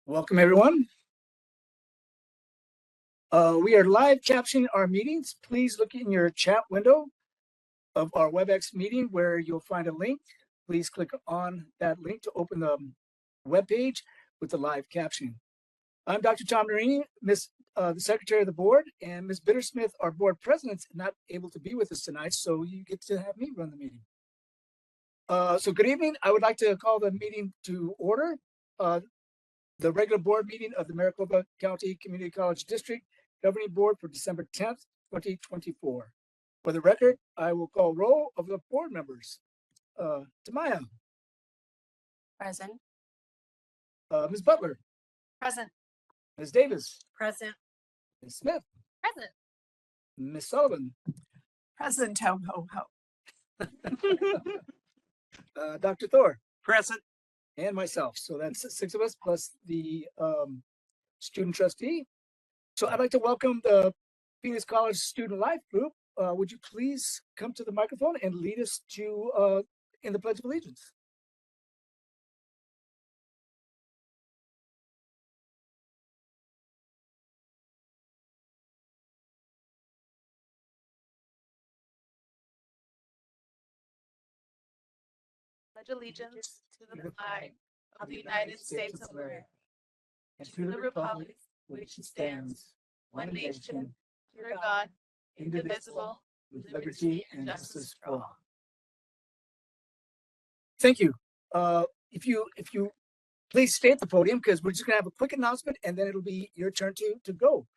Welcome, everyone. We are live captioning our meetings. Please look in your chat window of our WebEx meeting where you'll find a link. Please click on that link to open the web page with the live captioning. I'm Dr. Tom Narini, the Secretary of the Board, and Ms. Bittersmith, our Board President, is not able to be with us tonight, so you get to have me run the meeting. So good evening. I would like to call the meeting to order. The regular board meeting of the Maricopa County Community College District Governing Board for December 10th, 2024. For the record, I will call roll of the board members. Tamaya. Present. Ms. Butler. Present. Ms. Davis. Present. Ms. Smith. Present. Ms. Sullivan. Present. Ho, ho, ho. Dr. Thor. Present. And myself. So that's 6 of us plus the student trustee. So I'd like to welcome the Phoenix College Student Life Group. Would you please come to the microphone and lead us to in the Pledge of Allegiance? Pledge allegiance to the flag of the United States of America and to the republic which stands, one nation, under God, indivisible, with liberty and justice for all. Thank you. If you please stay at the podium, because we're just going to have a quick announcement, and then it'll be your turn to go.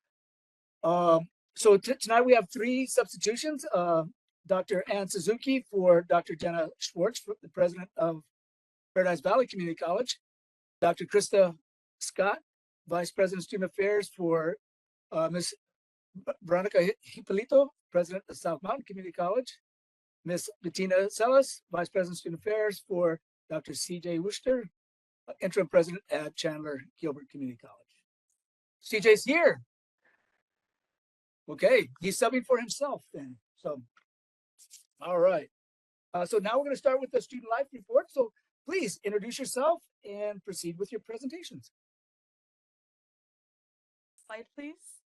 So tonight we have 3 substitutions. Dr. Ann Suzuki for Dr. Jenna Schwartz, the president of Paradise Valley Community College. Dr. Krista Scott, vice president of student affairs for Ms. Veronica Hippolito, president of South Mountain Community College. Ms. Bettina Sellis, vice president of student affairs for Dr. CJ Worcester, interim president at Chandler Gilbert Community College. CJ's here. Okay, he's subbing for himself then. So, all right. So now we're going to start with the student life report. So please introduce yourself and proceed with your presentations. Slide, please.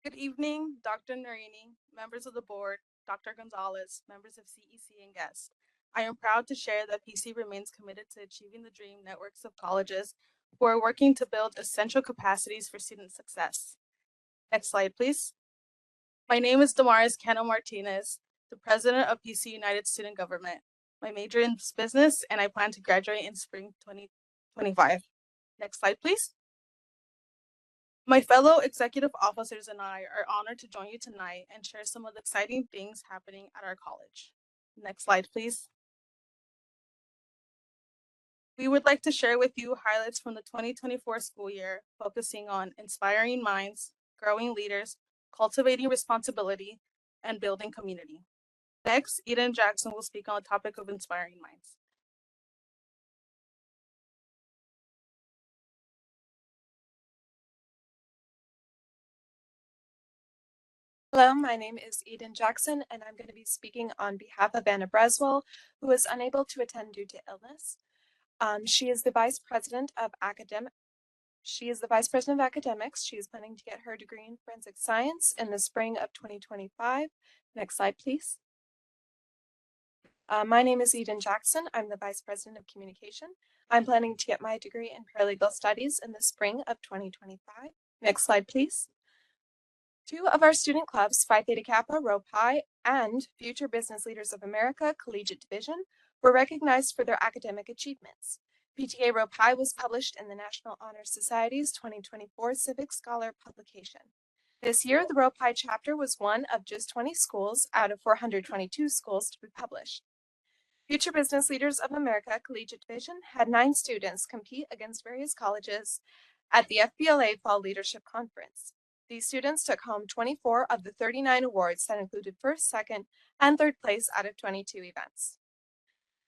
Good evening, Dr. Narini, members of the board, Dr. Gonzalez, members of CEC, and guests. I am proud to share that PC remains committed to achieving the dream networks of colleges who are working to build essential capacities for student success. Next slide, please. My name is Damaris Cano Martinez, the president of PC United Student Government. My major is business, and I plan to graduate in spring 2025. Next slide, please. My fellow executive officers and I are honored to join you tonight and share some of the exciting things happening at our college. Next slide, please. We would like to share with you highlights from the 2024 school year, focusing on inspiring minds, growing leaders, cultivating responsibility, and building community. Next, Eden Jackson will speak on the topic of inspiring minds. Hello, my name is Eden Jackson, and I'm going to be speaking on behalf of Anna Breswell, who is unable to attend due to illness. She is the vice president of academics. She is planning to get her degree in forensic science in the spring of 2025. Next slide, please. My name is Eden Jackson. I'm the vice president of communication. I'm planning to get my degree in paralegal studies in the spring of 2025. Next slide, please. 2 of our student clubs, Phi Theta Kappa, Rho Pi, and Future Business Leaders of America Collegiate Division, were recognized for their academic achievements. PTA Rho Pi was published in the National Honor Society's 2024 Civic Scholar publication. This year, the Rho Pi chapter was one of just 20 schools out of 422 schools to be published. Future Business Leaders of America Collegiate Division had 9 students compete against various colleges at the FBLA Fall Leadership Conference. These students took home 24 of the 39 awards that included first, second, and third place out of 22 events.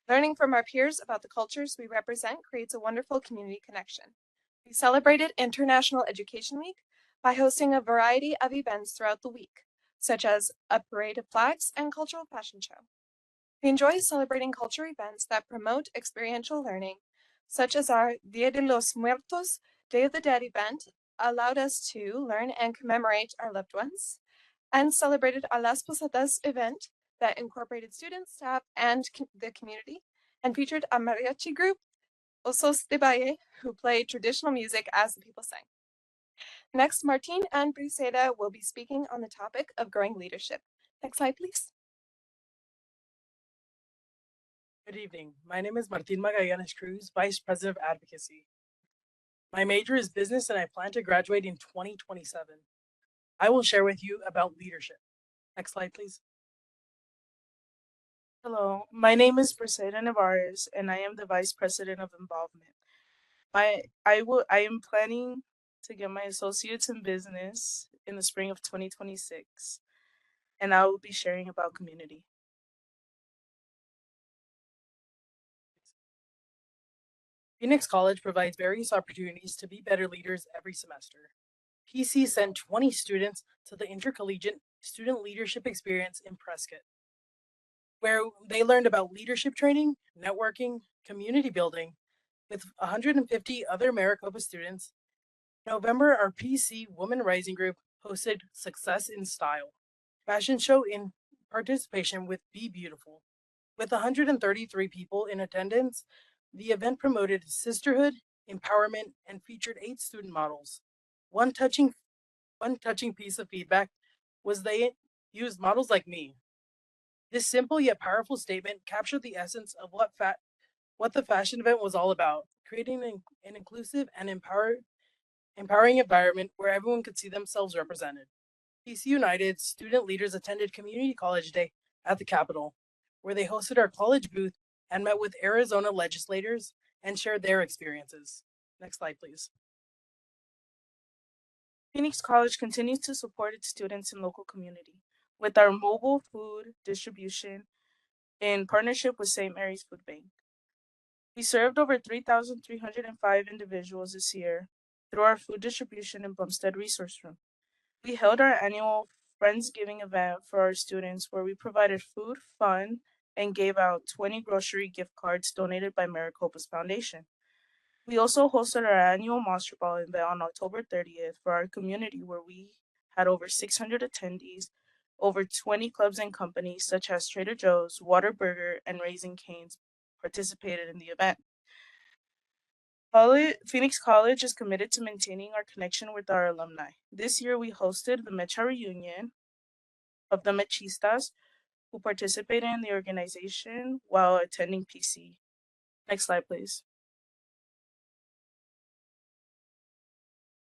Learning from our peers about the cultures we represent creates a wonderful community connection. We celebrated International Education Week by hosting a variety of events throughout the week, such as a parade of flags and cultural fashion show. We enjoy celebrating culture events that promote experiential learning such as our Dia de los Muertos, Day of the Dead event, allowed us to learn and commemorate our loved ones, and celebrated our Las Posadas event that incorporated students, staff, and the community, and featured a mariachi group, Osos de Valle, who played traditional music as the people sang. Next, Martin and Briseida will be speaking on the topic of growing leadership. Next slide, please. Good evening. My name is Martin Magallanes Cruz, Vice President of Advocacy. My major is business and I plan to graduate in 2027. I will share with you about leadership. Next slide, please. Hello, my name is Briseida Navarez, and I am the Vice President of Involvement. I am planning to get my associates in business in the spring of 2026, and I will be sharing about community. Phoenix College provides various opportunities to be better leaders every semester. PC sent 20 students to the Intercollegiate Student Leadership Experience in Prescott, where they learned about leadership training, networking, community building with 150 other Maricopa students. In November, our PC Women Rising Group hosted Success in Style fashion show in participation with Be Beautiful. With 133 people in attendance, the event promoted sisterhood, empowerment, and featured 8 student models. One touching piece of feedback was they used models like me. This simple yet powerful statement captured the essence of what the fashion event was all about, creating an inclusive and empowering environment where everyone could see themselves represented. PC United student leaders attended Community College Day at the Capitol, where they hosted our college booth and met with Arizona legislators and shared their experiences. Next slide, please. Phoenix College continues to support its students and local community with our mobile food distribution in partnership with St. Mary's Food Bank. We served over 3,305 individuals this year through our food distribution in Bumstead Resource Room. We held our annual Friendsgiving event for our students where we provided food, fun, and gave out 20 grocery gift cards donated by Maricopa's Foundation. We also hosted our annual Monster Ball event on October 30th for our community where we had over 600 attendees. Over 20 clubs and companies such as Trader Joe's, Whataburger, and Raising Cane's participated in the event. Phoenix College is committed to maintaining our connection with our alumni. This year, we hosted the Mecha reunion of the Mechistas who participated in the organization while attending PC. Next slide, please.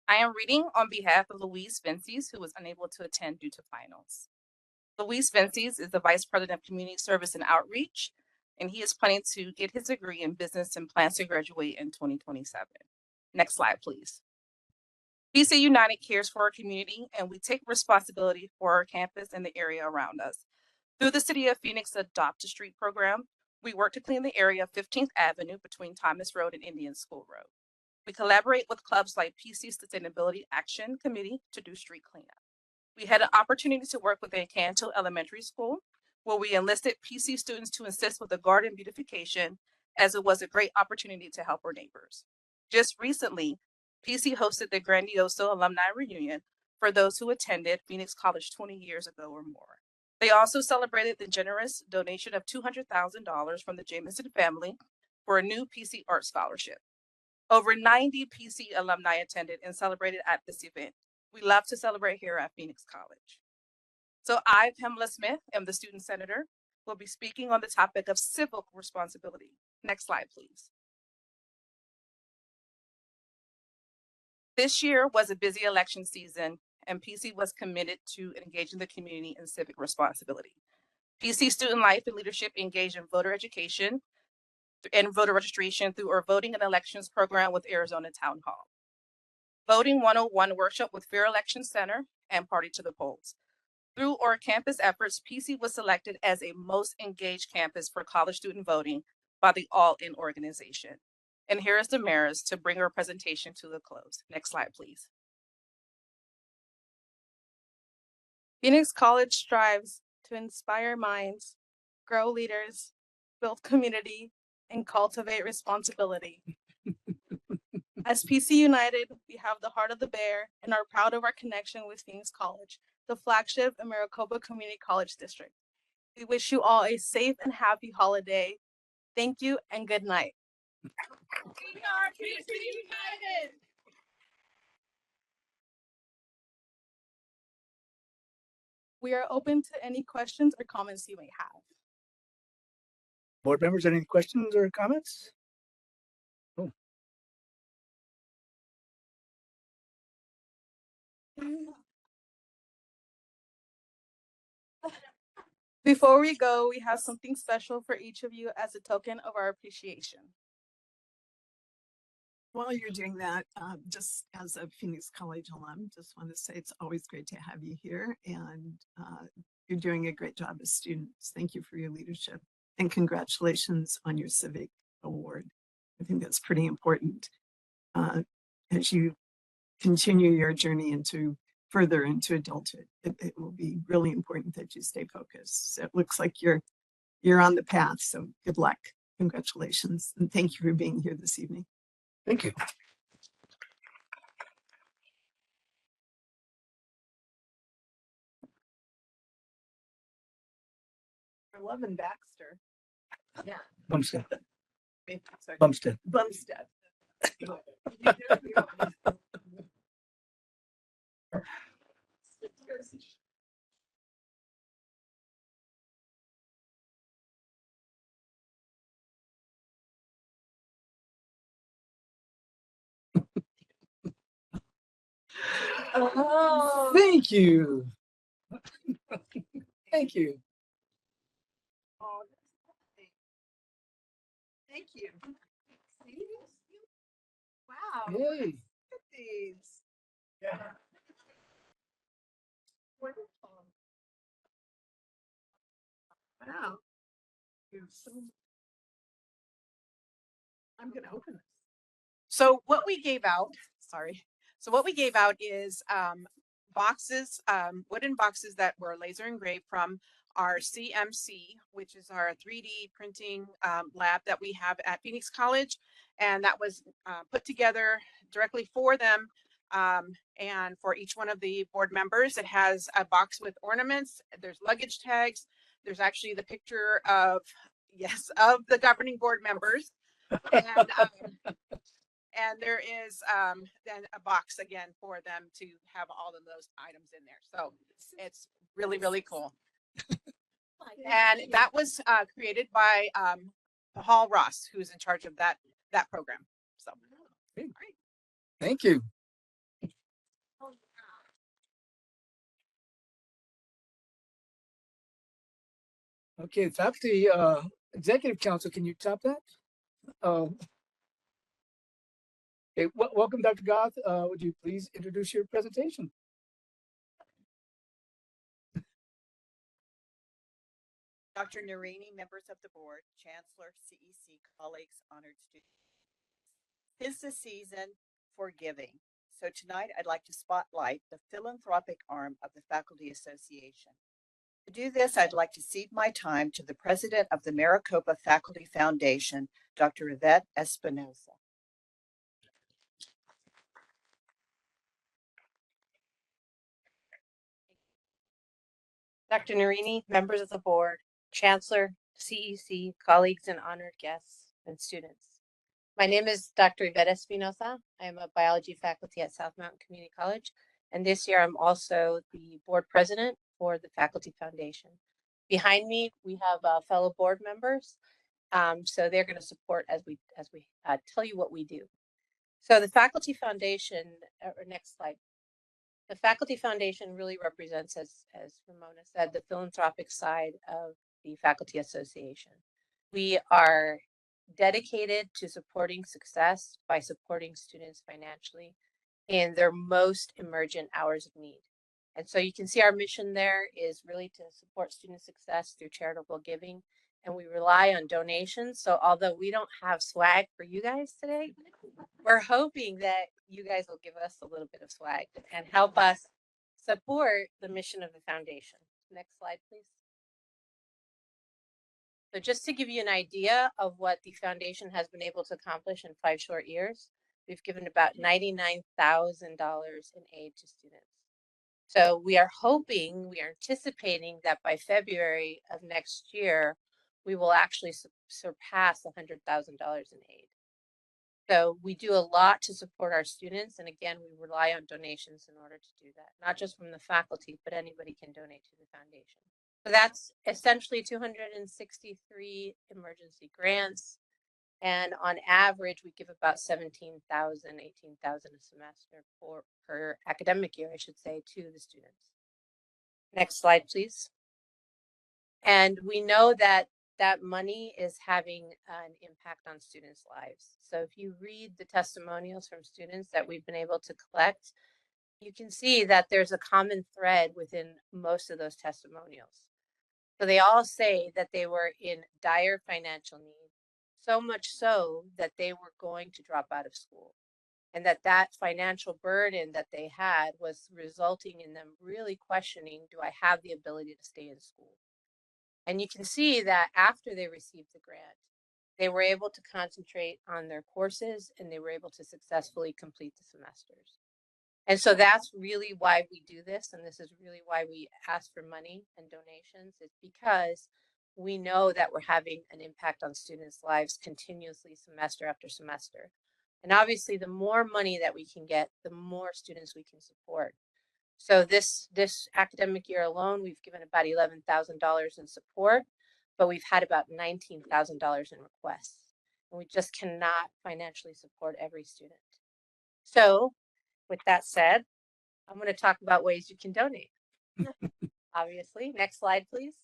I am reading on behalf of Luis Vences, who was unable to attend due to finals. Luis Vences is the Vice President of Community Service and Outreach, and he is planning to get his degree in business and plans to graduate in 2027. Next slide, please. PC United cares for our community, and we take responsibility for our campus and the area around us. Through the City of Phoenix Adopt a Street program, we work to clean the area of 15th Avenue between Thomas Road and Indian School Road. We collaborate with clubs like PC Sustainability Action Committee to do street cleanup. We had an opportunity to work with Encanto Elementary School, where we enlisted PC students to assist with the garden beautification, as it was a great opportunity to help our neighbors. Just recently, PC hosted the Grandioso Alumni Reunion for those who attended Phoenix College 20 years ago or more. They also celebrated the generous donation of $200,000 from the Jameson family for a new PC Art Scholarship. Over 90 PC alumni attended and celebrated at this event. We love to celebrate here at Phoenix College. So I, Pamela Smith, am the student senator, will be speaking on the topic of civic responsibility. Next slide, please. This year was a busy election season, and PC was committed to engaging the community in civic responsibility. PC Student Life and Leadership engaged in voter education and voter registration through our Voting and Elections program with Arizona Town Hall. Voting 101 workshop with Fair Election Center and Party to the Polls. Through our campus efforts, PC was selected as a most engaged campus for college student voting by the All In organization. And here is Damaris to bring our presentation to the close. Next slide, please. Phoenix College strives to inspire minds, grow leaders, build community, and cultivate responsibility. As PC United, we have the heart of the bear and are proud of our connection with Phoenix College, the flagship in Maricopa Community College District. We wish you all a safe and happy holiday. Thank you and good night. We are PC United. We are open to any questions or comments you may have. Board members, any questions or comments? Oh. Before we go, we have something special for each of you as a token of our appreciation. While you're doing that, just as a Phoenix College alum, just want to say it's always great to have you here, and you're doing a great job as students. Thank you for your leadership, and congratulations on your civic award. I think that's pretty important as you continue your journey further into adulthood. It will be really important that you stay focused. So it looks like you're on the path, so good luck. Congratulations, and thank you for being here this evening. Thank you. For Lovin Baxter. Yeah. Bumstead. Sorry. Bumstead. Bumstead. Oh. Thank you. Thank you. Oh, thank you. See? Wow. Hey. Look at these. Yeah. Wonderful. Wow. I'm going to open this. So what we gave out, So what we gave out is boxes, wooden boxes that were laser engraved from our CMC, which is our 3D printing lab that we have at Phoenix College. And that was put together directly for them. And for each one of the board members, it has a box with ornaments. There's luggage tags. There's actually the picture of the governing board members. And there is then a box again for them to have all of those items in there. So it's really, really cool. And that was created by Hall Ross, who's in charge of that program. So, Great. Thank you. Okay, faculty executive council, can you top that? Okay, welcome, Dr. Goth. Would you please introduce your presentation? Dr. Narini, members of the board, Chancellor, CEC, colleagues, honored students. 'Tis the season for giving. So tonight I'd like to spotlight the philanthropic arm of the Faculty Association. To do this, I'd like to cede my time to the president of the Maricopa Faculty Foundation, Dr. Yvette Espinosa. Dr. Narini, members of the board, Chancellor, CEC, colleagues, and honored guests and students. My name is Dr. Yvette Espinosa. I am a biology faculty at South Mountain Community College, and this year I'm also the board president for the Faculty Foundation. Behind me, we have fellow board members, so they're going to support as we tell you what we do. So the Faculty Foundation, or next slide. The Faculty Foundation really represents, as Ramona said, the philanthropic side of the Faculty Association. We are dedicated to supporting success by supporting students financially in their most emergent hours of need. And so you can see our mission there is really to support student success through charitable giving. And we rely on donations. So although we don't have swag for you guys today, we're hoping that you guys will give us a little bit of swag and help us support the mission of the foundation. Next slide, please. So just to give you an idea of what the foundation has been able to accomplish in 5 short years, we've given about $99,000 in aid to students. So we are hoping, we are anticipating that by February of next year, we will actually surpass $100,000 in aid. So we do a lot to support our students. And again, we rely on donations in order to do that, not just from the faculty, but anybody can donate to the foundation. So that's essentially 263 emergency grants. And on average, we give about 17,000, 18,000 a semester per academic year, I should say, to the students. Next slide, please. And we know that that money is having an impact on students' lives. So if you read the testimonials from students that we've been able to collect, you can see that there's a common thread within most of those testimonials. So they all say that they were in dire financial need, so much so that they were going to drop out of school, and that financial burden that they had was resulting in them really questioning, do I have the ability to stay in school? And you can see that after they received the grant, they were able to concentrate on their courses and they were able to successfully complete the semesters. And so that's really why we do this. And this is really why we ask for money and donations. It's because we know that we're having an impact on students' lives continuously, semester after semester. And obviously, the more money that we can get, the more students we can support. So this academic year alone, we've given about $11,000 in support, but we've had about $19,000 in requests. And we just cannot financially support every student. So with that said, I'm going to talk about ways you can donate. Obviously, next slide, please.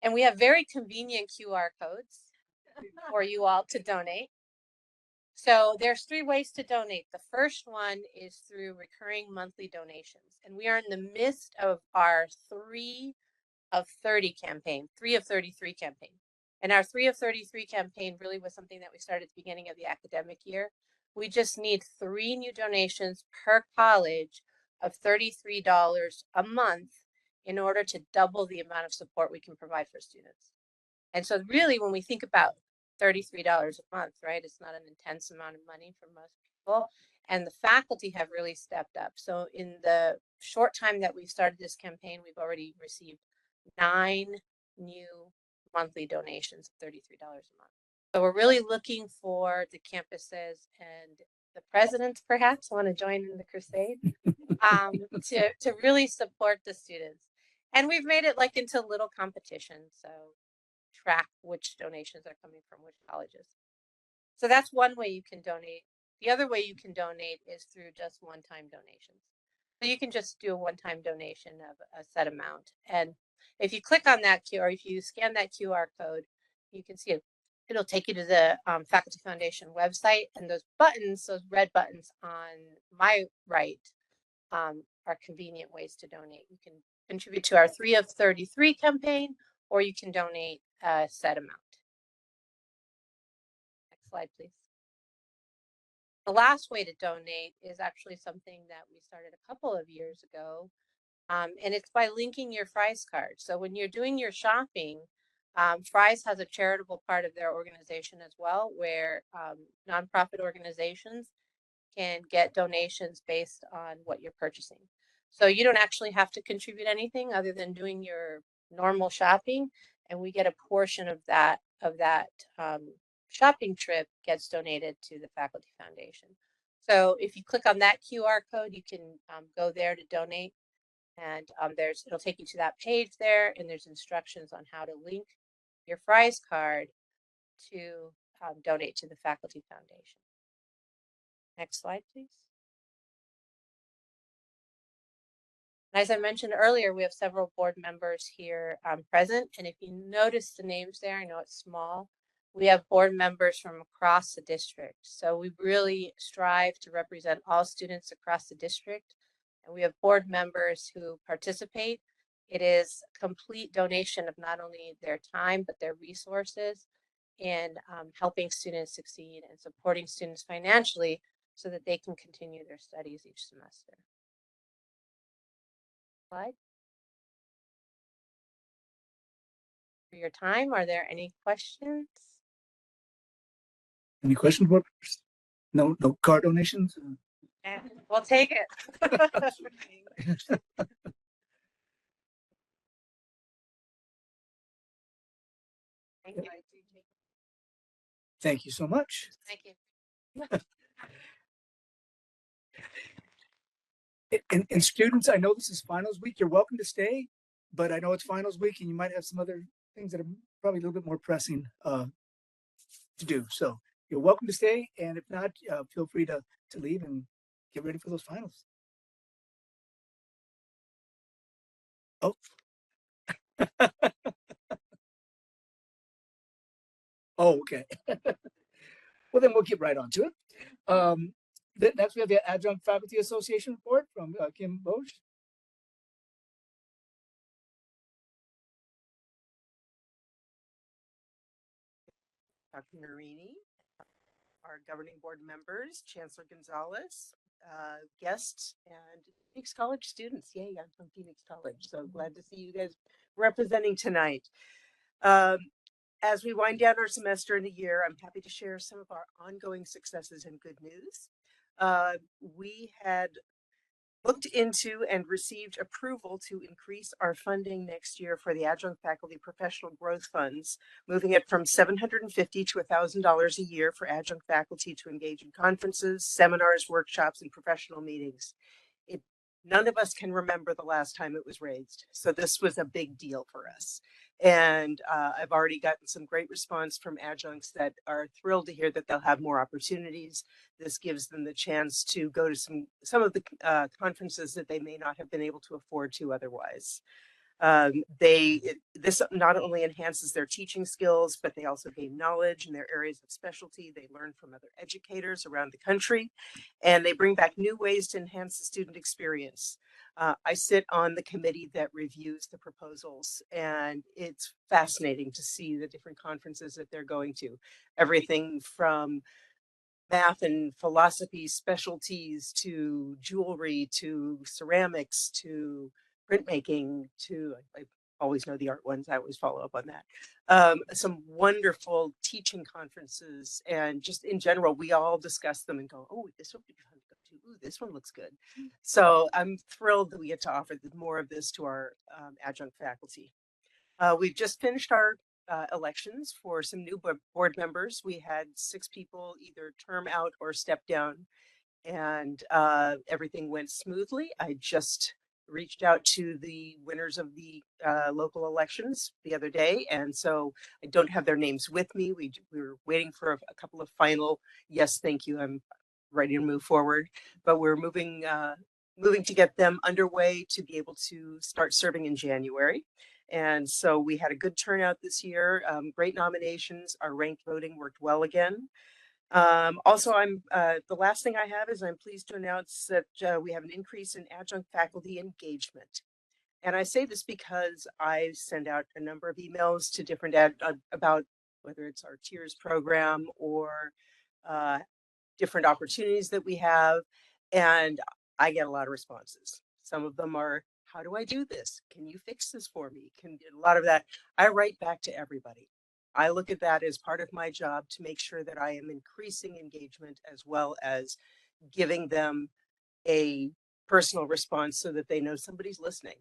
And we have very convenient QR codes for you all to donate. So there's 3 ways to donate. The first one is through recurring monthly donations. And we are in the midst of our 3 of 30 campaign, 3 of 33 campaign. And our 3 of 33 campaign really was something that we started at the beginning of the academic year. We just need 3 new donations per college of $33 a month in order to double the amount of support we can provide for students. And so really, when we think about $33 a month, right, it's not an intense amount of money for most people. And the faculty have really stepped up. So in the short time that we've started this campaign, we've already received 9 new monthly donations of $33 a month. So we're really looking for the campuses and the presidents perhaps want to join in the crusade to really support the students. And we've made it like into little competitions. So track which donations are coming from which colleges. So that's one way you can donate. The other way you can donate is through just one-time donations. So you can just do a one-time donation of a set amount. And if you click on that QR, if you scan that QR code, you can see it. It'll take you to the Faculty Foundation website, and those buttons, those red buttons on my right, are convenient ways to donate. You can contribute to our 3 of 33 campaign, or you can donate a set amount. Next slide, please. The last way to donate is actually something that we started a couple of years ago, and it's by linking your Fry's card. So when you're doing your shopping, Fry's has a charitable part of their organization as well, where nonprofit organizations can get donations based on what you're purchasing. So you don't actually have to contribute anything other than doing your normal shopping, and we get a portion of that shopping trip gets donated to the Faculty Foundation. So if you click on that QR code, you can go there to donate, and it'll take you to that page there, and there's instructions on how to link your Fry's card to donate to the Faculty Foundation. Next slide, please. As I mentioned earlier, we have several board members here present, and if you notice the names there, I know it's small, we have board members from across the district. So we really strive to represent all students across the district, and we have board members who participate. It is a complete donation of not only their time, but their resources in helping students succeed and supporting students financially so that they can continue their studies each semester. Slide. For your time, are there any questions? Any questions, board members? No car donations? We'll take it. Thank you. Thank you so much. Thank you. And students, I know this is finals week. You're welcome to stay, but I know it's finals week and you might have some other things that are probably a little bit more pressing to do. So you're welcome to stay. And if not, feel free to leave and get ready for those finals. Oh. Oh, okay. Well, then we'll get right on to it. Next, we have the Adjunct Faculty Association report from Kim Bosch. Dr. Narini, our governing board members, Chancellor Gonzalez, guests, and Phoenix College students. Yay, I'm from Phoenix College, so glad to see you guys representing tonight. As we wind down our semester in the year, I'm happy to share some of our ongoing successes and good news. We had looked into and received approval to increase our funding next year for the Adjunct Faculty Professional Growth Funds, moving it from $750 to $1,000 a year for adjunct faculty to engage in conferences, seminars, workshops, and professional meetings. None of us can remember the last time it was raised, so this was a big deal for us. And I've already gotten some great response from adjuncts that are thrilled to hear that they'll have more opportunities. This gives them the chance to go to some of the conferences that they may not have been able to afford to otherwise. This not only enhances their teaching skills, but they also gain knowledge in their areas of specialty. They learn from other educators around the country, and they bring back new ways to enhance the student experience. I sit on the committee that reviews the proposals, and it's fascinating to see the different conferences that they're going to. Everything from math and philosophy specialties to jewelry to ceramics to printmaking to, I always know the art ones. I always follow up on that. Some wonderful teaching conferences, and just in general, we all discuss them and go, oh, this one would be fun to go to. Ooh, this one looks good. So I'm thrilled that we get to offer more of this to our adjunct faculty. We've just finished our elections for some new board members. We had 6 people either term out or step down, and everything went smoothly. I just reached out to the winners of the local elections the other day, and so I don't have their names with me. We were waiting for a couple of final yes, thank you, I'm ready to move forward, but we're moving to get them underway to be able to start serving in January. And so we had a good turnout this year, great nominations. Our ranked voting worked well again. Also, the last thing I have is I'm pleased to announce that we have an increase in adjunct faculty engagement. And I say this because I send out a number of emails to different about whether it's our tiers program or different opportunities that we have. And I get a lot of responses. Some of them are, how do I do this? Can you fix this for me? A lot of that, I write back to everybody. I look at that as part of my job to make sure that I am increasing engagement as well as giving them a personal response so that they know somebody's listening.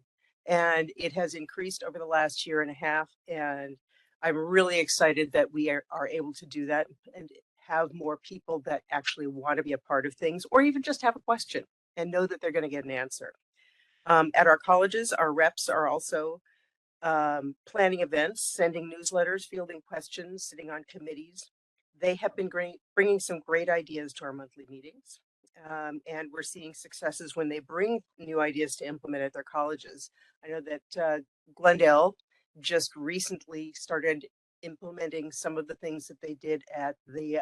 And it has increased over the last year and a half. And I'm really excited that we are able to do that and have more people that actually want to be a part of things, or even just have a question and know that they're going to get an answer. At our colleges, our reps are also planning events, sending newsletters, fielding questions, sitting on committees. They have been bringing some great ideas to our monthly meetings. And we're seeing successes when they bring new ideas to implement at their colleges. I know that Glendale just recently started implementing some of the things that they did at the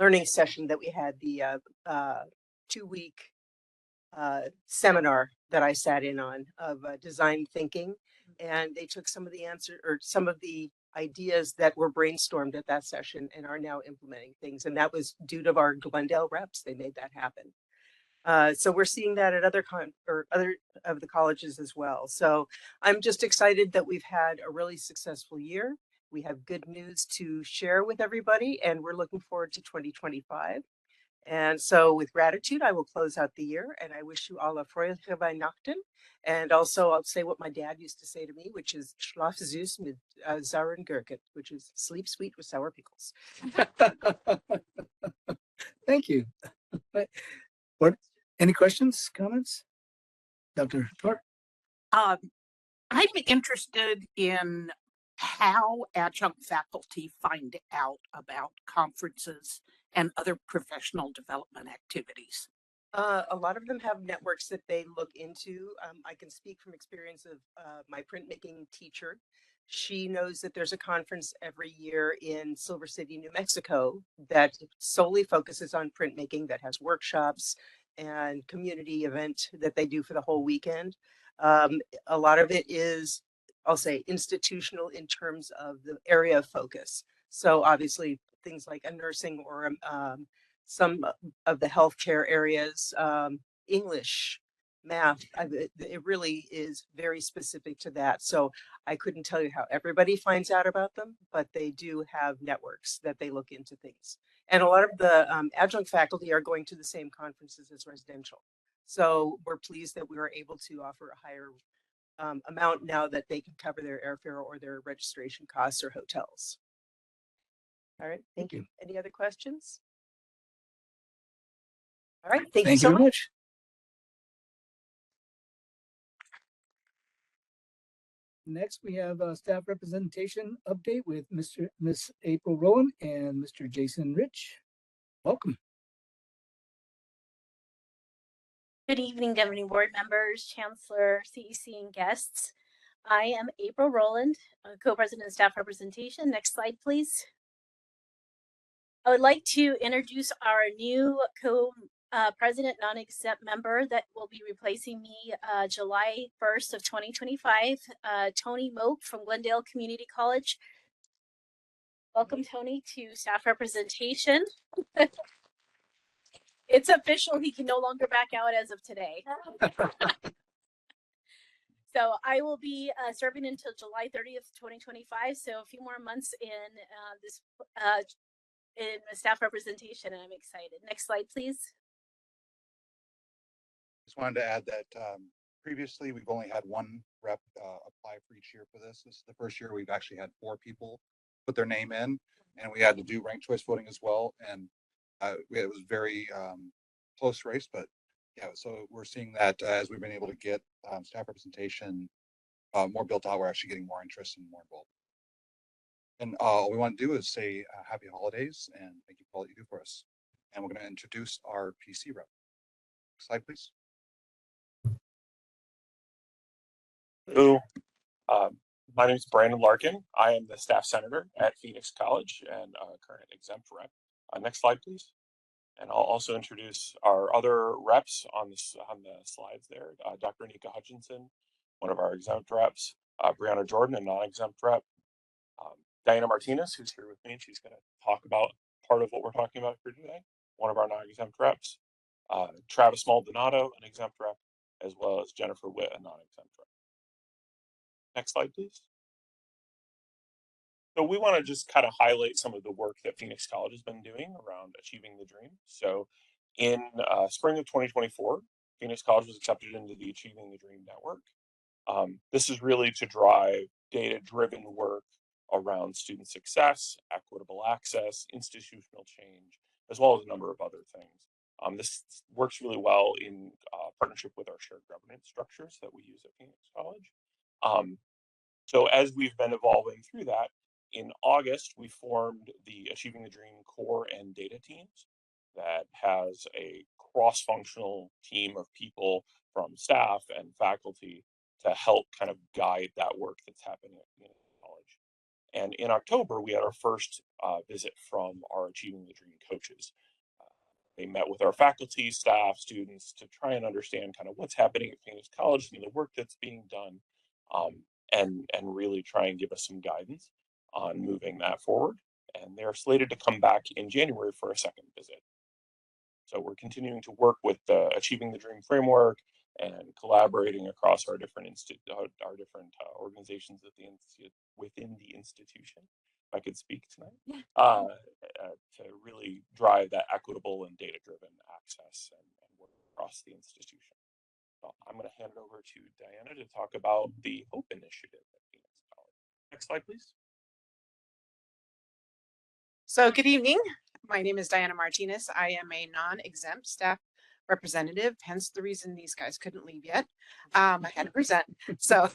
learning session that we had, the 2-week seminar that I sat in on of design thinking. And they took some of the some of the ideas that were brainstormed at that session and are now implementing things. And that was due to our Glendale reps. They made that happen. So we're seeing that at other of the colleges as well. So I'm just excited that we've had a really successful year We have good news to share with everybody, and we're looking forward to 2025. And so with gratitude, I will close out the year, and I wish you all a fröhliche Weihnachten. And also I'll say what my dad used to say to me, which is Schlaf süß mit sauren Gurken, which is sleep sweet with sour pickles. Thank you. What, any questions, comments? Dr. Clark? I'm interested in how adjunct faculty find out about conferences and other professional development activities. A lot of them have networks that they look into. I can speak from experience of my printmaking teacher. She knows that there's a conference every year in Silver City, New Mexico that solely focuses on printmaking, that has workshops and community event that they do for the whole weekend. A lot of it is, I'll say, institutional in terms of the area of focus. So obviously things like a nursing or some of the healthcare areas, English, math, it really is very specific to that. So I couldn't tell you how everybody finds out about them, but they do have networks that they look into things. And a lot of the adjunct faculty are going to the same conferences as residential. So we're pleased that we were able to offer a higher amount now that they can cover their airfare or their registration costs or hotels. All right, thank you. Any other questions? All right, thank you so much. Next, we have a staff representation update with Miss April Rowland and Mr. Jason Rich. Welcome. Good evening, governing board members, chancellor, CEC, and guests. I am April Rowland, co-president of staff representation. Next slide, please. I would like to introduce our new co-president non-exempt member that will be replacing me July 1st of 2025, Tony Moak from Glendale Community College. Welcome, Tony, to staff representation. It's official, he can no longer back out as of today. So I will be serving until July 30th, 2025. So a few more months in this in staff representation, and I'm excited. Next slide, please. Just wanted to add that previously we've only had one rep apply for each year for this. This is the first year we've actually had 4 people put their name in, and we had to do ranked choice voting as well. And it was very close race, but yeah, so we're seeing that as we've been able to get staff representation more built out, we're actually getting more interest and more involved. And all we want to do is say happy holidays and thank you for all that you do for us. And we're going to introduce our PC rep. Next slide, please. Hello, my name is Brandon Larkin. I am the staff senator at Phoenix College and current exempt rep. Next slide, please. And I'll also introduce our other reps on the slides there. Dr. Anika Hutchinson, one of our exempt reps, Brianna Jordan, a non-exempt rep, Diana Martinez, who's here with me, and she's going to talk about part of what we're talking about here today, one of our non-exempt reps, Travis Maldonado, an exempt rep, as well as Jennifer Witt, a non-exempt rep. Next slide, please. So we want to just kind of highlight some of the work that Phoenix College has been doing around achieving the dream. So in spring of 2024, Phoenix College was accepted into the Achieving the Dream Network. This is really to drive data-driven work around student success, equitable access, institutional change, as well as a number of other things. This works really well in partnership with our shared governance structures that we use at Phoenix College. So as we've been evolving through that, in August, we formed the Achieving the Dream core and data teams that has a cross-functional team of people from staff and faculty to help kind of guide that work that's happening at Phoenix College. And in October, we had our first visit from our Achieving the Dream coaches. They met with our faculty, staff, students to try and understand kind of what's happening at Phoenix College and the work that's being done, and really try and give us some guidance on moving that forward. And they're slated to come back in January for a second visit. So we're continuing to work with the Achieving the Dream framework and collaborating across our different organizations within the institution. if I could speak tonight, to really drive that equitable and data-driven access and work across the institution. So I'm going to hand it over to Diana to talk about the HOPE initiative at Phoenix College. Next slide, please. So good evening. My name is Diana Martinez. I am a non-exempt staff representative, hence the reason these guys couldn't leave yet. I had to present. So,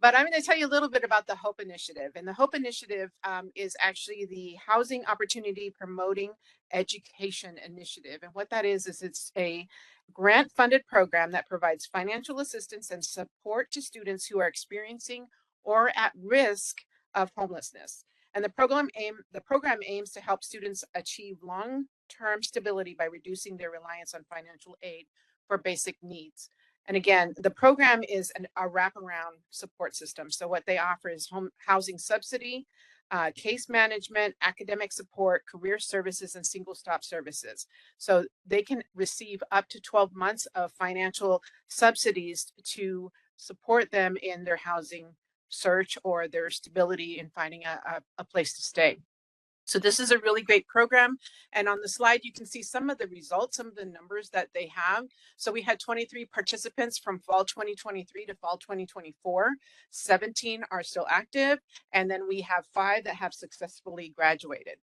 but I'm going to tell you a little bit about the HOPE initiative. And the HOPE initiative is actually the Housing Opportunity Promoting Education Initiative. And what that is it's a grant-funded program that provides financial assistance and support to students who are experiencing or at risk of homelessness. And the program aims to help students achieve long-term stability by reducing their reliance on financial aid for basic needs. And again, the program is a wraparound support system. So what they offer is housing subsidy, case management, academic support, career services, and single stop services. So they can receive up to 12 months of financial subsidies to support them in their housing search or their stability in finding a place to stay. So this is a really great program. And on the slide, you can see some of the results, some of the numbers that they have. So we had 23 participants from fall 2023 to fall 2024. 17 are still active. And then we have 5 that have successfully graduated.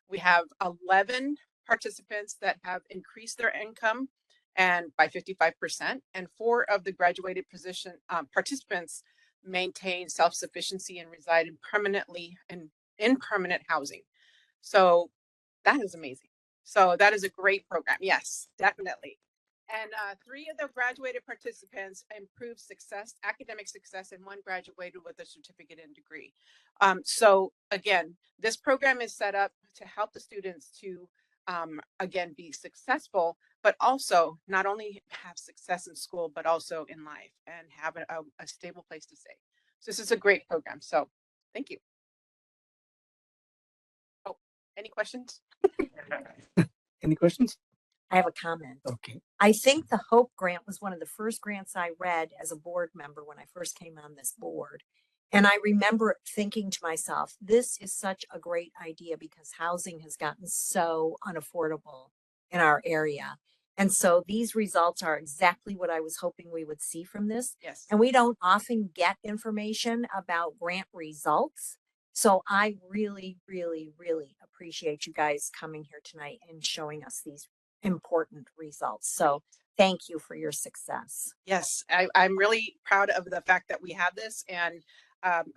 We have 11 participants that have increased their income and by 55%. And 4 of the graduated participants maintain self-sufficiency and reside in permanent housing. So that is amazing. So that is a great program. Yes, definitely. And 3 of the graduated participants improved academic success, and 1 graduated with a certificate and degree. So again, this program is set up to help the students to, again, be successful, but also not only have success in school, but also in life and have a stable place to stay. So this is a great program. So thank you. Oh, any questions? Any questions? I have a comment. Okay. I think the HOPE grant was one of the first grants I read as a board member when I first came on this board. And I remember thinking to myself, this is such a great idea because housing has gotten so unaffordable in our area. And so these results are exactly what I was hoping we would see from this. Yes. And we don't often get information about grant results. So I really, really, really appreciate you guys coming here tonight and showing us these important results. So thank you for your success. Yes, I'm really proud of the fact that we have this. And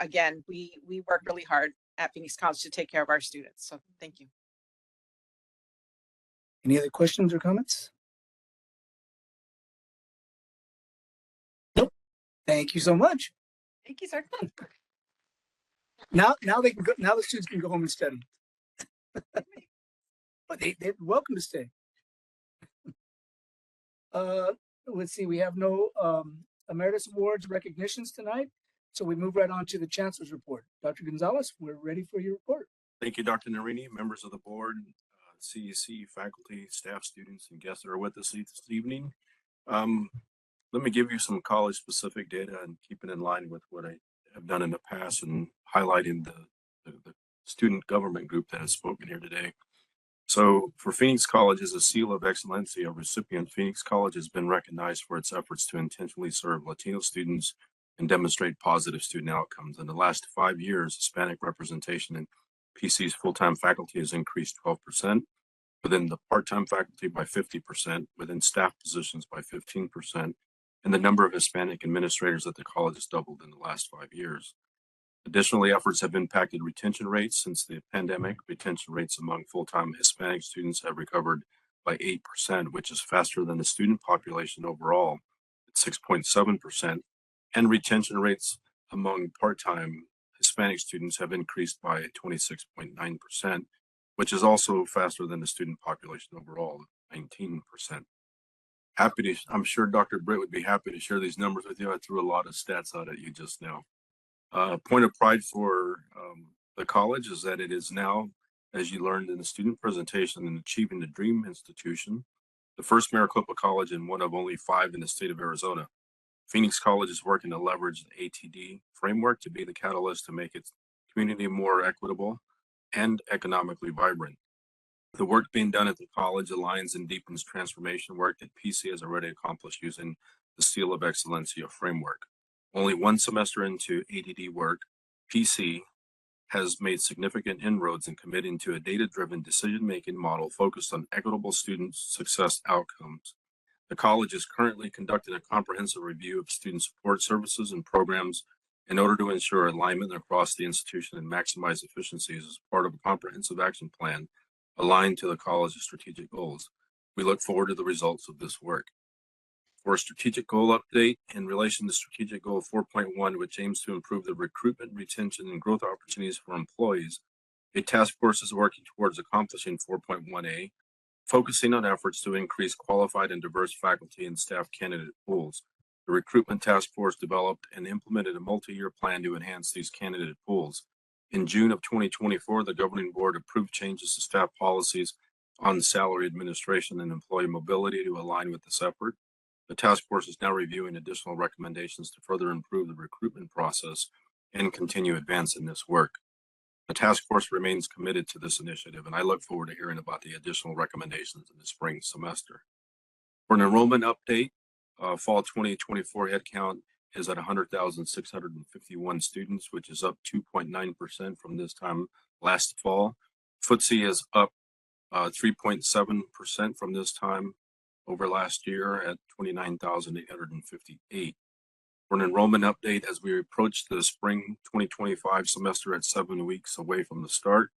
again, we work really hard at Phoenix College to take care of our students. So thank you. Any other questions or comments? Nope. Thank you so much. Thank you, sir. Now they can go. Now the students can go home and study. But they're welcome to stay. Let's see. We have no emeritus awards recognitions tonight, so we move right on to the chancellor's report. Dr. Gonzalez, we're ready for your report. Thank you, Dr. Narini, members of the board, CEC, faculty, staff, students, and guests that are with us this evening. Let me give you some college-specific data and keep it in line with what I have done in the past and highlighting the student government group that has spoken here today. So for Phoenix College as a seal of excellence, a recipient, Phoenix College has been recognized for its efforts to intentionally serve Latino students and demonstrate positive student outcomes. In the last 5 years, Hispanic representation in PC's full-time faculty has increased 12%, within the part-time faculty by 50%, within staff positions by 15%, and the number of Hispanic administrators at the college has doubled in the last 5 years. Additionally, efforts have impacted retention rates since the pandemic. Retention rates among full-time Hispanic students have recovered by 8%, which is faster than the student population overall at 6.7%. And retention rates among part-time Hispanic students have increased by 26.9%, which is also faster than the student population overall, 19%. I'm sure Dr. Britt would be happy to share these numbers with you. I threw a lot of stats out at you just now. Point of pride for the college is that it is now, as you learned in the student presentation, in achieving the dream institution, the first Maricopa college and one of only 5 in the state of Arizona. Phoenix College is working to leverage the ATD framework to be the catalyst to make its community more equitable, and economically vibrant. The work being done at the college aligns and deepens transformation work that PC has already accomplished using the Seal of Excellencia framework. Only one semester into ADD work, PC has made significant inroads in committing to a data-driven decision-making model focused on equitable student success outcomes. The college is currently conducting a comprehensive review of student support services and programs in order to ensure alignment across the institution and maximize efficiencies as part of a comprehensive action plan aligned to the college's strategic goals. We look forward to the results of this work. For a strategic goal update in relation to strategic goal 4.1, which aims to improve the recruitment, retention, and growth opportunities for employees, a task force is working towards accomplishing 4.1A, focusing on efforts to increase qualified and diverse faculty and staff candidate pools. The recruitment task force developed and implemented a multi-year plan to enhance these candidate pools. In June of 2024, the governing board approved changes to staff policies on salary administration and employee mobility to align with this effort. The task force is now reviewing additional recommendations to further improve the recruitment process and continue advancing this work. The task force remains committed to this initiative, and I look forward to hearing about the additional recommendations in the spring semester. For an enrollment update, fall 2024 headcount is at 100,651 students, which is up 2.9% from this time last fall. FTSE is up 3.7% from this time over last year at 29,858. For an enrollment update, as we approach the spring 2025 semester at 7 weeks away from the start,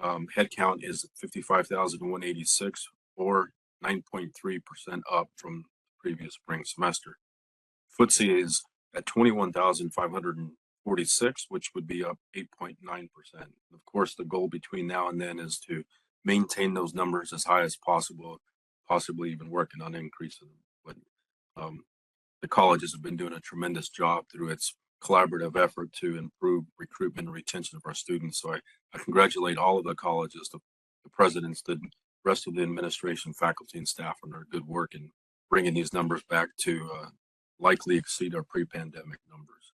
headcount is 55,186 or 9.3% up from the previous spring semester. FTSE is at 21,546, which would be up 8.9%. Of course, the goal between now and then is to maintain those numbers as high as possible, possibly even working on increasing them. But the colleges have been doing a tremendous job through its collaborative effort to improve recruitment and retention of our students. So I congratulate all of the colleges, the presidents, the rest of the administration, faculty, and staff on their good work in bringing these numbers back to likely exceed our pre-pandemic numbers.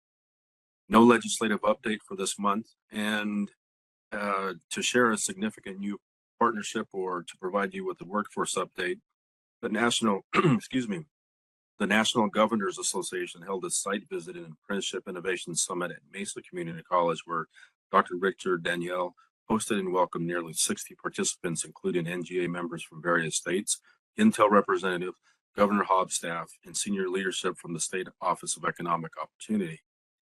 No legislative update for this month, and to share a significant new partnership or to provide you with a workforce update, the national, the National Governors Association held a site visit and apprenticeship innovation summit at Mesa Community College, where Dr. Richard Danielle hosted and welcomed nearly 60 participants, including NGA members from various states, Intel representative, Governor Hobbs staff, and senior leadership from the State Office of Economic Opportunity.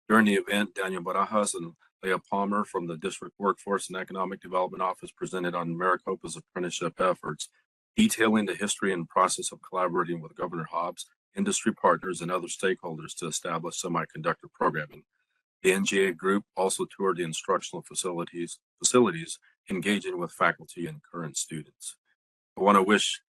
During the event, Daniel Barajas and Leah Palmer from the District Workforce and Economic Development Office presented on Maricopa's apprenticeship efforts, detailing the history and process of collaborating with Governor Hobbs, industry partners, and other stakeholders to establish semiconductor programming. The NGA group also toured the instructional facilities, engaging with faculty and current students. I want to wish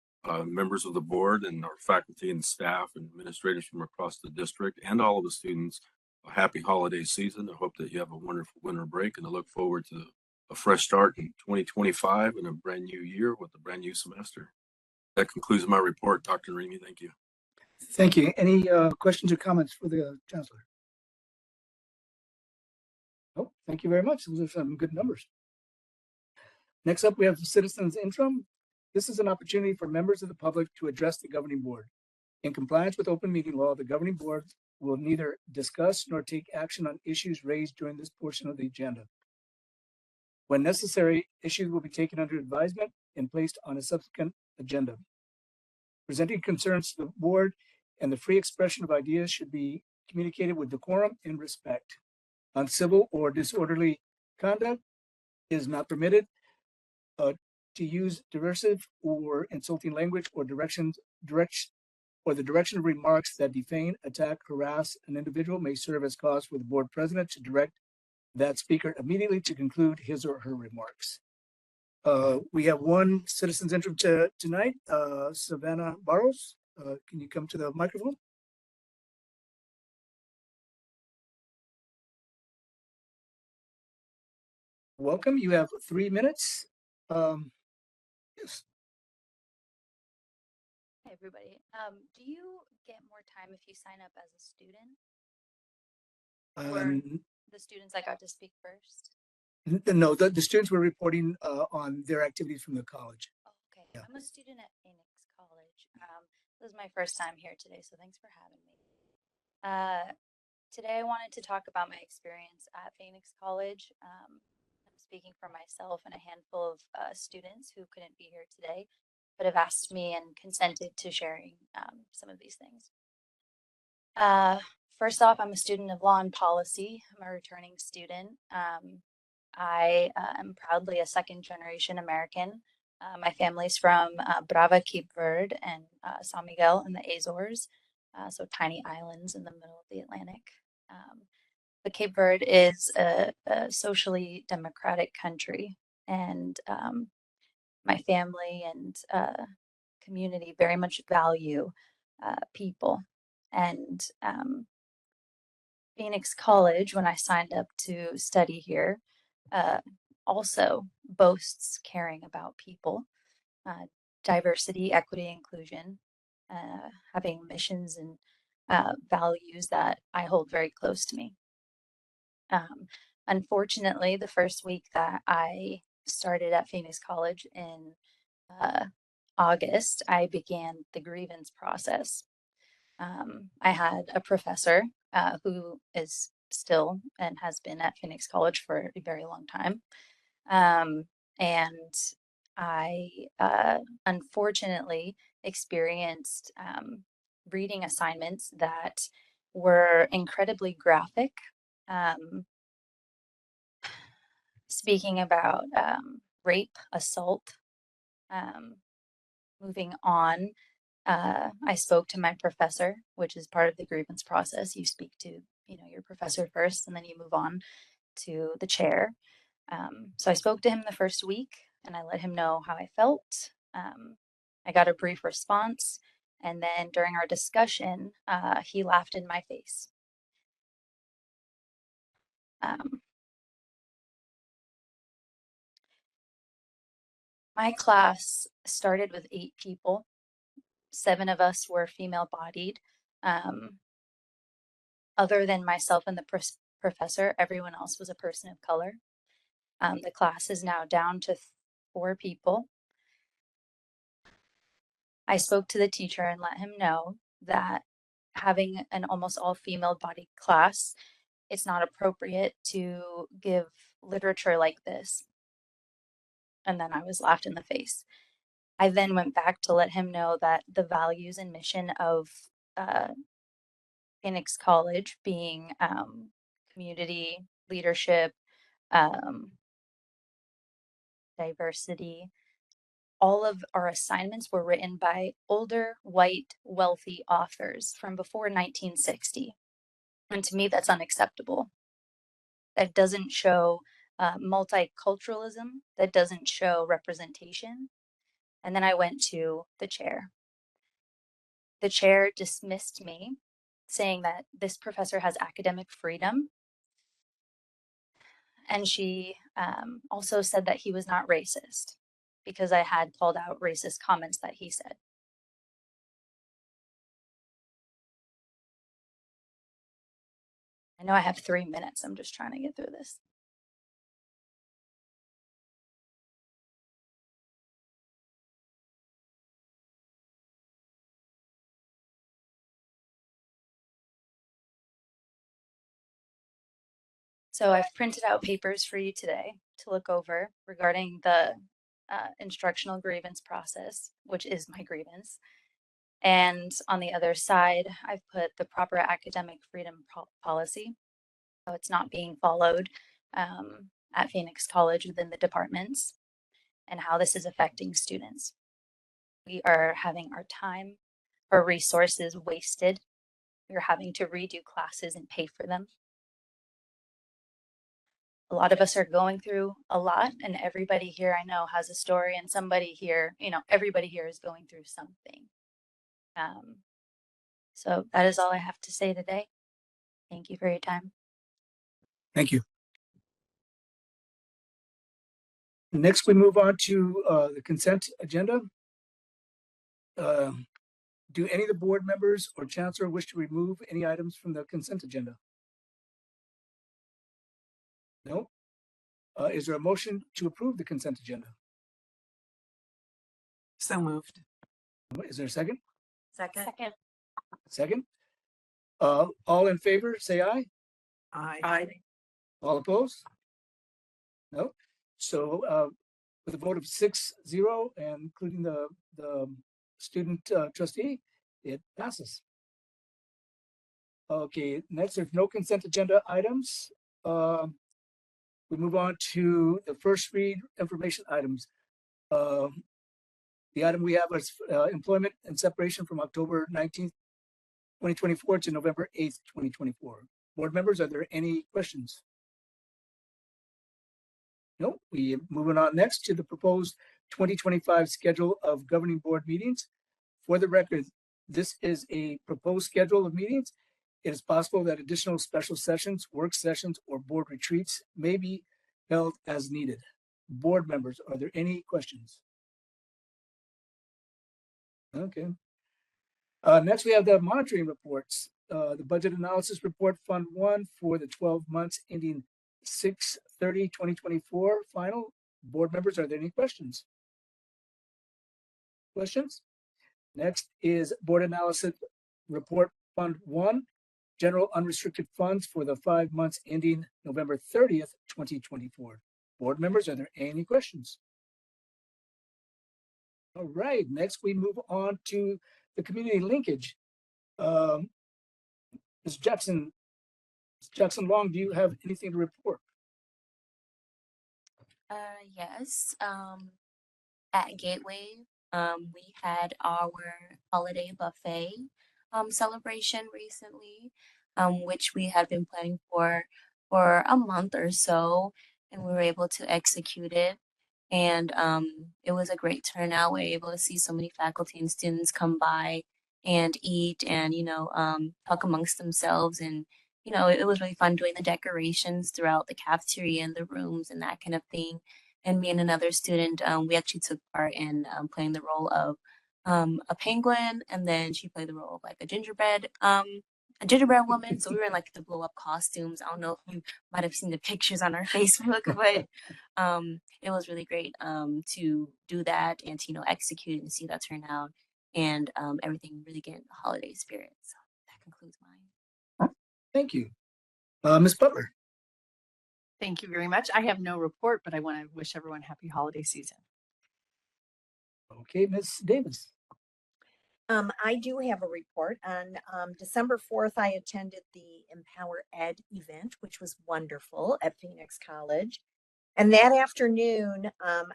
members of the board and our faculty and staff and administrators from across the district and all of the students a happy holiday season. I hope that you have a wonderful winter break, and I look forward to a fresh start in 2025 and a brand new year with a brand new semester. That concludes my report, Dr. Remy. Thank you. Thank you. Any questions or comments for the chancellor? Oh, thank you very much. Those are some good numbers. Next up, we have the citizens interim. This is an opportunity for members of the public to address the governing board. In compliance with open meeting law, the governing board will neither discuss nor take action on issues raised during this portion of the agenda. When necessary, issues will be taken under advisement and placed on a subsequent agenda. Presenting concerns to the board and the free expression of ideas should be communicated with decorum and respect. Uncivil or disorderly conduct is not permitted. To use derisive or insulting language or the direction of remarks that defame, attack, harass an individual may serve as cause for the board president to direct that speaker immediately to conclude his or her remarks. We have one citizen's interim tonight, Savannah Barros. Can you come to the microphone? Welcome. You have 3 minutes. Yes. Hi, everybody. Do you get more time if you sign up as a student? Or the students that got to speak first? No, the students were reporting on their activities from the college. Okay, Yeah. I'm a student at Phoenix College. This is my first time here today, so thanks for having me. Today I wanted to talk about my experience at Phoenix College. I'm speaking for myself and a handful of students who couldn't be here today, but have asked me and consented to sharing some of these things. First off, I'm a student of law and policy. I'm a returning student. I am proudly a second generation American. My family's from Brava, Cape Verde, and San Miguel in the Azores, so tiny islands in the middle of the Atlantic. But Cape Verde is a socially democratic country, and my family and community very much value people. And Phoenix College, when I signed up to study here, also boasts caring about people, diversity, equity, inclusion, having missions and values that I hold very close to me. Unfortunately, the first week that I started at Phoenix College in August, I began the grievance process. I had a professor who is still and has been at Phoenix College for a very long time. And I unfortunately experienced reading assignments that were incredibly graphic, speaking about rape, assault. Moving on, I spoke to my professor, which is part of the grievance process. You speak to, your professor first, and then you move on to the chair. So I spoke to him the first week, and I let him know how I felt. I got a brief response, and then during our discussion, he laughed in my face. My class started with 8 people. 7 of us were female bodied. Other than myself and the professor, everyone else was a person of color. The class is now down to 4 people. I spoke to the teacher and let him know that having an almost all female bodied class, it's not appropriate to give literature like this. And then I was laughed in the face. I then went back to let him know that the values and mission of Phoenix College being community, leadership, diversity, all of our assignments were written by older, white, wealthy authors from before 1960. And to me, that's unacceptable. That doesn't show multiculturalism, that doesn't show representation. And then I went to the chair. The chair dismissed me, saying that this professor has academic freedom. And she also said that he was not racist because I had called out racist comments that he said. I know I have 3 minutes. I'm just trying to get through this. So I've printed out papers for you today to look over regarding the instructional grievance process, which is my grievance. And on the other side, I've put the proper academic freedom policy. So it's not being followed at Phoenix College within the departments and how this is affecting students. We are having our time, our resources wasted. We're having to redo classes and pay for them. A lot of us are going through a lot, and everybody here I know has a story, and somebody here, everybody here is going through something. So that is all I have to say today. Thank you for your time. Thank you. Next, we move on to the consent agenda. Do any of the board members or chancellor wish to remove any items from the consent agenda? No. Is there a motion to approve the consent agenda? So moved. Is there a second? Second. Second. Second. All in favor, say aye. Aye. All opposed? No. So with a vote of 6-0, and including the student trustee, it passes. Okay, next, there's no consent agenda items. We move on to the first read information items. The item we have is employment and separation from October 19th, 2024 to November 8th, 2024. Board members, are there any questions? No, we moving on next to the proposed 2025 schedule of governing board meetings. For the record, this is a proposed schedule of meetings. It is possible that additional special sessions, work sessions, or board retreats may be held as needed. Board members, are there any questions? Okay. Next, we have the monitoring reports. The budget analysis report, Fund 1 for the 12 months ending 6/30/2024 final. Board members, are there any questions? Questions? Next is board analysis report, Fund 1, general unrestricted funds for the 5 months ending November 30th, 2024. Board members, are there any questions? All right, next we move on to the community linkage. Ms. Jackson Long, do you have anything to report? Yes. At Gateway, we had our holiday buffet celebration recently, which we had been planning for a month or so, and we were able to execute it. And it was a great turnout. We were able to see so many faculty and students come by and eat and, talk amongst themselves. And, it was really fun doing the decorations throughout the cafeteria and the rooms and that kind of thing. And me and another student, we actually took part in playing the role of a penguin, and then she played the role of like a gingerbread woman. So we were in like the blow up costumes. I don't know if you might have seen the pictures on our Facebook, but it was really great to do that and to execute and see that turn out, and everything really get in the holiday spirit. So that concludes mine. Thank you. Ms. Butler. Thank you very much. I have no report, but I want to wish everyone happy holiday season. Okay, Ms. Davis. I do have a report. On December 4th, I attended the Empower Ed event, which was wonderful at Phoenix College. And that afternoon,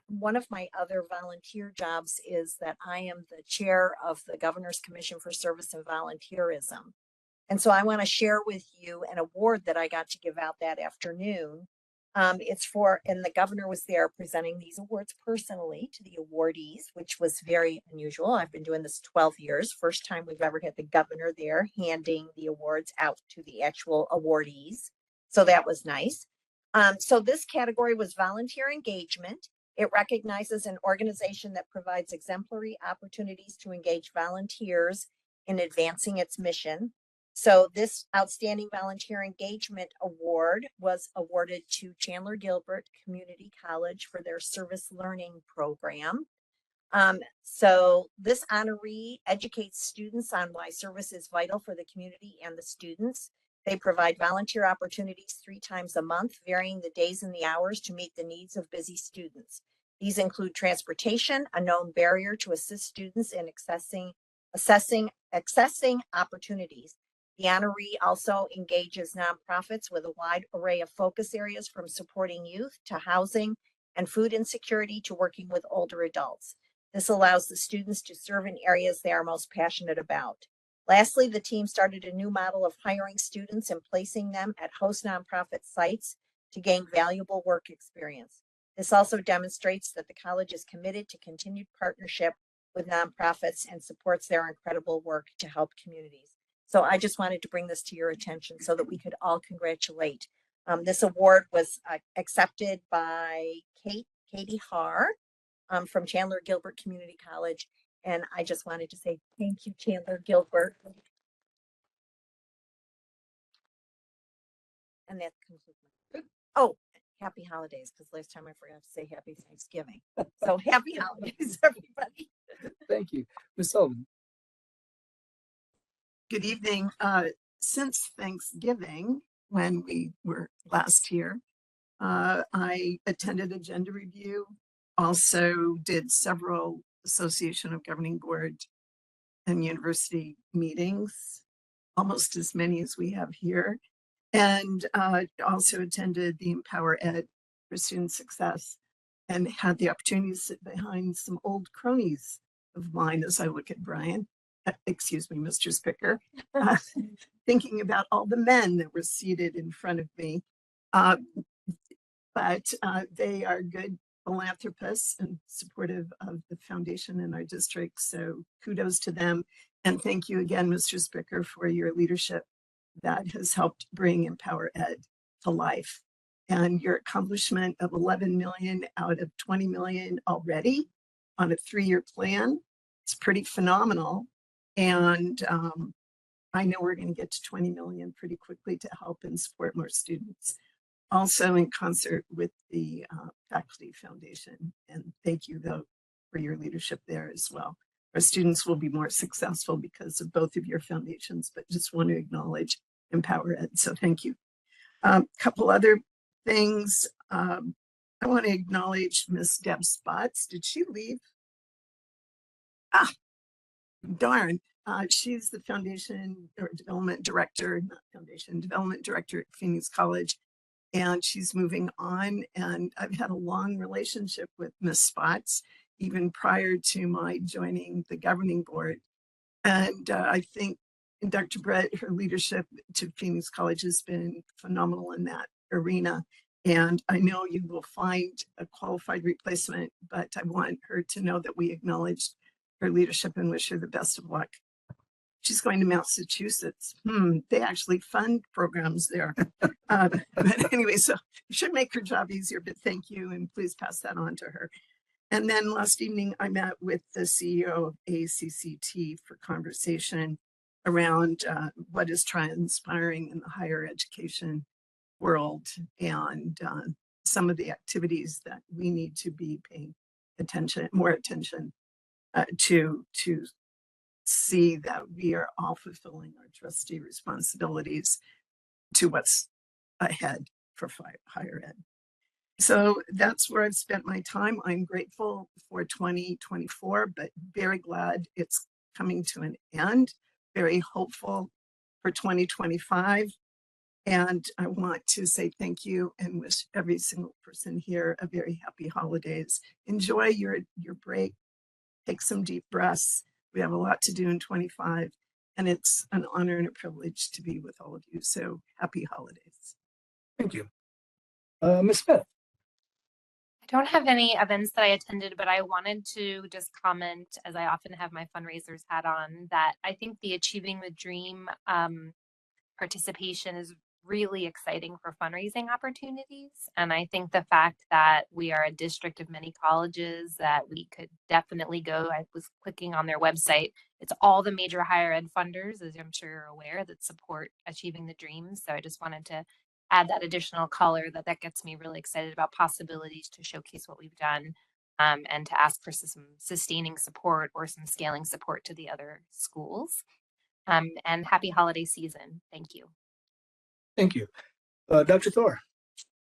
one of my other volunteer jobs is that I am the chair of the Governor's Commission for Service and Volunteerism. And so I want to share with you an award that I got to give out that afternoon. And the governor was there presenting these awards personally to the awardees, which was very unusual. I've been doing this 12 years. First time we've ever had the governor there handing the awards out to the actual awardees. So that was nice. So this category was volunteer engagement. It recognizes an organization that provides exemplary opportunities to engage volunteers in advancing its mission. So this Outstanding Volunteer Engagement Award was awarded to Chandler Gilbert Community College for their service learning program. So this honoree educates students on why service is vital for the community and the students. They provide volunteer opportunities 3 times a month, varying the days and the hours to meet the needs of busy students. These include transportation, a known barrier to assist students in accessing opportunities. The honoree also engages nonprofits with a wide array of focus areas, from supporting youth to housing and food insecurity to working with older adults. This allows the students to serve in areas they are most passionate about. Lastly, the team started a new model of hiring students and placing them at host nonprofit sites to gain valuable work experience. This also demonstrates that the college is committed to continued partnership with nonprofits and supports their incredible work to help communities. So I just wanted to bring this to your attention so that we could all congratulate. This award was accepted by Katie Haar from Chandler Gilbert Community College. And I just wanted to say thank you, Chandler Gilbert. And that concludes my. Oh, happy holidays, because last time I forgot to say happy Thanksgiving. So happy holidays, everybody. Thank you. Ms. Sullivan. Good evening. Since Thanksgiving, when we were last here, I attended agenda review, also did several Association of Governing Board and university meetings, almost as many as we have here, and also attended the Empower Ed for Student Success and had the opportunity to sit behind some old cronies of mine as I look at Brian, excuse me, Mr. Spicker, thinking about all the men that were seated in front of me. But they are good philanthropists and supportive of the foundation in our district. So kudos to them. And thank you again, Mr. Spicker, for your leadership that has helped bring Empower Ed to life. And your accomplishment of 11 million out of 20 million already on a 3-year plan, it's pretty phenomenal. And I know we're going to get to 20 million pretty quickly to help and support more students. Also in concert with the Faculty Foundation. And thank you, though, for your leadership there as well. Our students will be more successful because of both of your foundations, but just want to acknowledge Empower Ed. So thank you. Couple other things. I want to acknowledge Miss Deb Spots. Did she leave? Ah, darn. She's the foundation or development director, not foundation, development director at Phoenix College. And she's moving on. And I've had a long relationship with Miss Spots, even prior to my joining the governing board. And I think Dr. Brett, her leadership to Phoenix College has been phenomenal in that arena. And I know you will find a qualified replacement, but I want her to know that we acknowledge her leadership and wish her the best of luck. She's going to Massachusetts. They actually fund programs there. But anyway, so it should make her job easier, but thank you. And please pass that on to her. And then last evening, I met with the CEO of ACCT for conversation around what is transpiring in the higher education world and some of the activities that we need to be paying attention, more attention to see that we are all fulfilling our trustee responsibilities to what's ahead for higher ed. So that's where I've spent my time. I'm grateful for 2024, but very glad it's coming to an end. Very hopeful for 2025. And I want to say thank you and wish every single person here a very happy holidays. Enjoy your break. Take some deep breaths. We have a lot to do in 25, and it's an honor and a privilege to be with all of you. So happy holidays. Thank you. Ms. Smith. I don't have any events that I attended, but I wanted to just comment, as I often have my fundraisers hat on, that I think the Achieving the Dream participation is really exciting for fundraising opportunities. And I think the fact that we are a district of many colleges that we could definitely go, I was clicking on their website, it's all the major higher ed funders, as I'm sure you're aware, that support Achieving the Dreams. So I just wanted to add that additional color that gets me really excited about possibilities to showcase what we've done and to ask for some sustaining support or some scaling support to the other schools. And happy holiday season. Thank you. Thank you. Dr. Thor.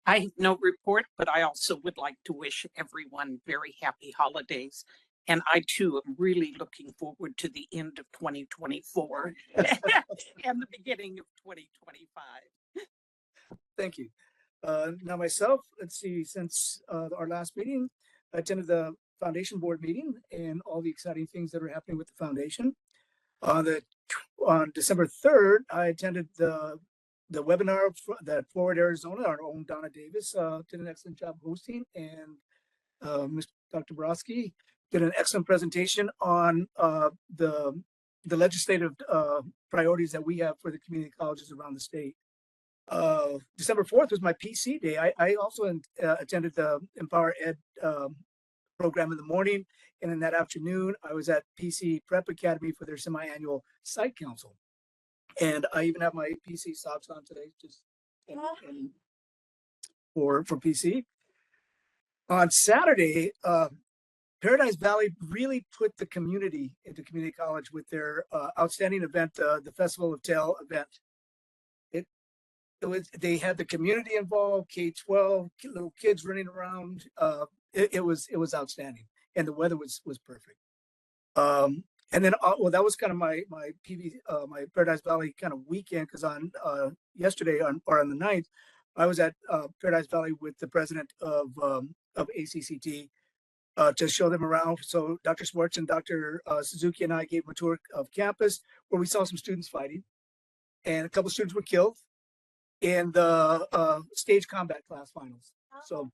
I have no report, but I also would like to wish everyone very happy holidays. And I too am really looking forward to the end of 2024 and the beginning of 2025. Thank you. Now myself, let's see, since our last meeting, I attended the foundation board meeting and all the exciting things that are happening with the foundation. On December 3rd, I attended the webinar that Forward Arizona, our own Donna Davis, did an excellent job hosting, and Mr. Dr. Borowski did an excellent presentation on the legislative priorities that we have for the community colleges around the state. December 4th was my PC day. I also attended the Empower Ed program in the morning, and in that afternoon, I was at PC Prep Academy for their semi-annual site council. And I even have my PC socks on today, just and for PC. On Saturday, Paradise Valley really put the community into community college with their outstanding event, the Festival of Tale event. They had the community involved, K-12, little kids running around. It was outstanding, and the weather was perfect. And then well, that was kind of my my Paradise Valley kind of weekend, because on yesterday on the 9th, I was at Paradise Valley with the president of ACCT to show them around. So Dr. Swartz and Dr. Suzuki and I gave a tour of campus where we saw some students fighting, and a couple of students were killed in the stage combat class finals. So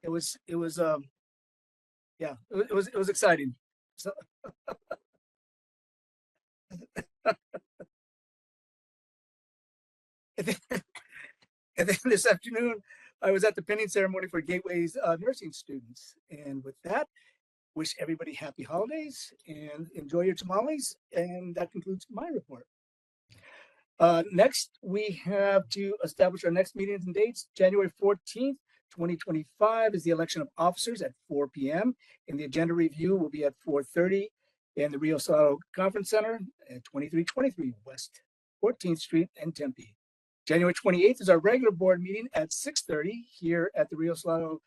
it was yeah, it was exciting. So and then this afternoon, I was at the pinning ceremony for Gateway's nursing students. And with that, wish everybody happy holidays and enjoy your tamales. And that concludes my report. Next, we have to establish our next meetings and dates. January 14th, 2025 is the election of officers at 4 p.m. And the agenda review will be at 4:30 in the Rio Salado Conference Center at 2323 West 14th Street in Tempe. January 28th is our regular board meeting at 6:30 here at the Rio Salado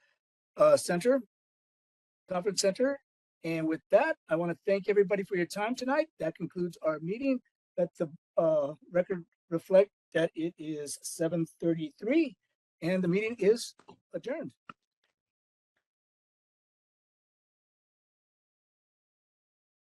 Conference Center. And with that, I want to thank everybody for your time tonight. That concludes our meeting. Let the record reflect that it is 7:33 and the meeting is adjourned.